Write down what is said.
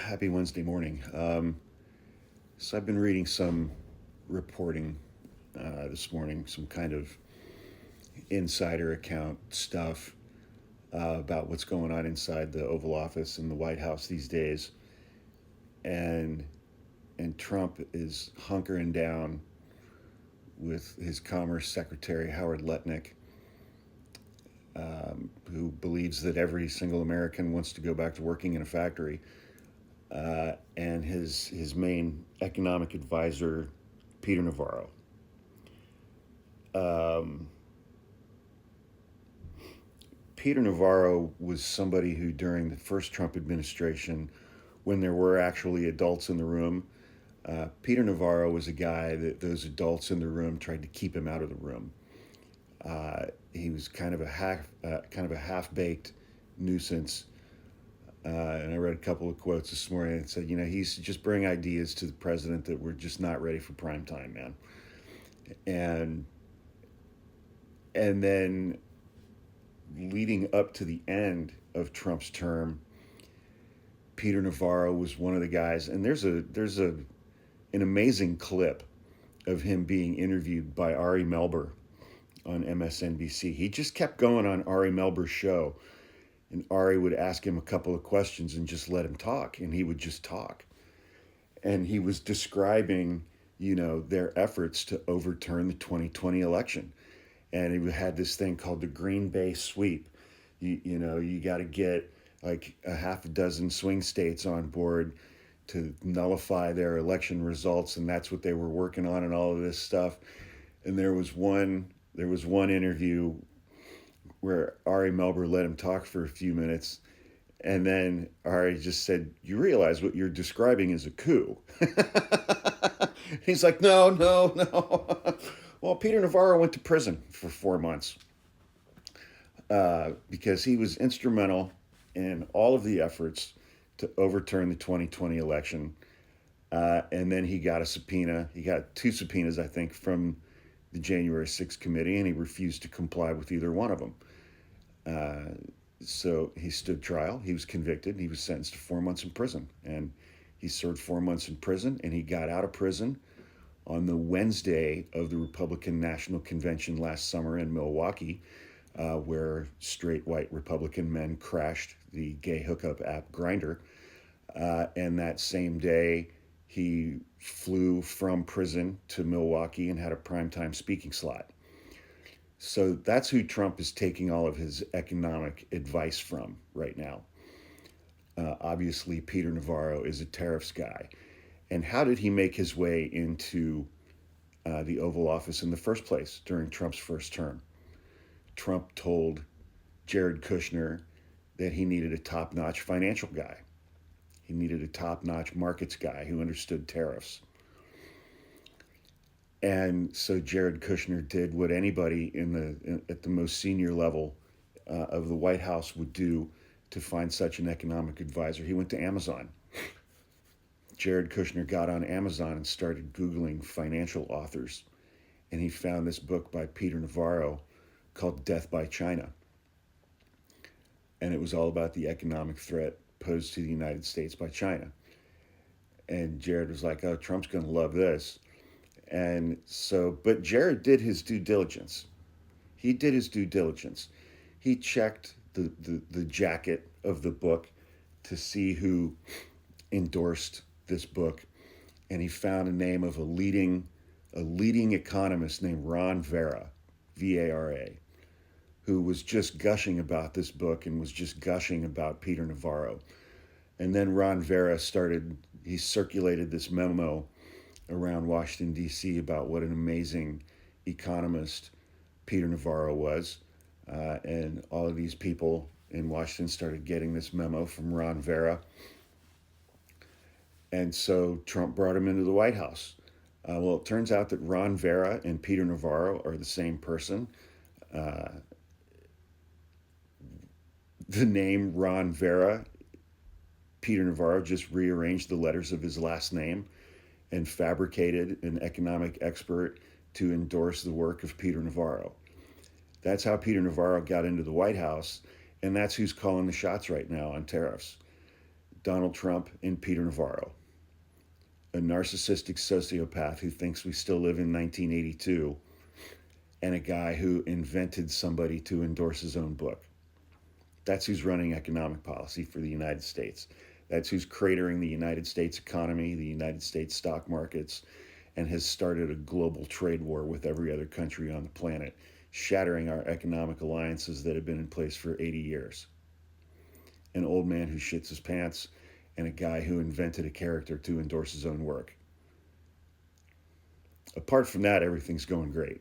Happy Wednesday morning. So I've been reading some reporting this morning, some kind of insider account stuff about what's going on inside the Oval Office and the White House these days, and Trump is hunkering down with his Commerce Secretary Howard Lutnick, who believes that every single American wants to go back to working in a factory. And his main economic advisor, Peter Navarro. Um, Peter Navarro was somebody who, during the first Trump administration, when there were actually adults in the room, Peter Navarro was a guy that those adults in the room tried to keep him out of the room. He was kind of a half-baked nuisance. And I read a couple of quotes this morning that said, he's just bring ideas to the president that we're just not ready for prime time, man. And then leading up to the end of Trump's term, Peter Navarro was one of the guys. And there's an amazing clip of him being interviewed by Ari Melber on MSNBC. He just kept going on Ari Melber's show. And Ari would ask him a couple of questions and just let him talk, and he would just talk. And he was describing, their efforts to overturn the 2020 election. And he had this thing called the Green Bay Sweep. You got to get like a half a dozen swing states on board to nullify their election results, and that's what they were working on, and all of this stuff. And there was one interview where Ari Melber let him talk for a few minutes, and then Ari just said, "You realize what you're describing is a coup." He's like, "No, no, no." Well, Peter Navarro went to prison for 4 months because he was instrumental in all of the efforts to overturn the 2020 election. And then he got a subpoena. He got 2 subpoenas, I think, from the January 6th committee, and he refused to comply with either one of them. So he stood trial. He was convicted. He was sentenced to 4 months in prison, and he served 4 months in prison, and he got out of prison on the Wednesday of the Republican National Convention last summer in Milwaukee, where straight white Republican men crashed the gay hookup app Grindr. And that same day, he flew from prison to Milwaukee and had a primetime speaking slot. So that's who Trump is taking all of his economic advice from right now. Obviously, Peter Navarro is a tariffs guy. And how did he make his way into the Oval Office in the first place during Trump's first term? Trump told Jared Kushner that he needed a top-notch financial guy. He needed a top-notch markets guy who understood tariffs. And so Jared Kushner did what anybody at the most senior level of the White House would do to find such an economic advisor. He went to Amazon. Jared Kushner got on Amazon and started Googling financial authors. And he found this book by Peter Navarro called Death by China. And it was all about the economic threat posed to the United States by China. And Jared was like, "Oh, Trump's going to love this." And so, but Jared did his due diligence. He did his due diligence. He checked the jacket of the book to see who endorsed this book. And he found a name of a leading economist named Ron Vera, V-A-R-A, who was just gushing about this book and was just gushing about Peter Navarro. And then Ron Vera he circulated this memo around Washington, D.C. about what an amazing economist Peter Navarro was. And all of these people in Washington started getting this memo from Ron Vera. And so Trump brought him into the White House. Well, it turns out that Ron Vera and Peter Navarro are the same person. The name Ron Vera, Peter Navarro just rearranged the letters of his last name and fabricated an economic expert to endorse the work of Peter Navarro. That's how Peter Navarro got into the White House, and that's who's calling the shots right now on tariffs. Donald Trump and Peter Navarro, a narcissistic sociopath who thinks we still live in 1982, and a guy who invented somebody to endorse his own book. That's who's running economic policy for the United States. That's who's cratering the United States economy, the United States stock markets, and has started a global trade war with every other country on the planet, shattering our economic alliances that have been in place for 80 years. An old man who shits his pants, and a guy who invented a character to endorse his own work. Apart from that, everything's going great.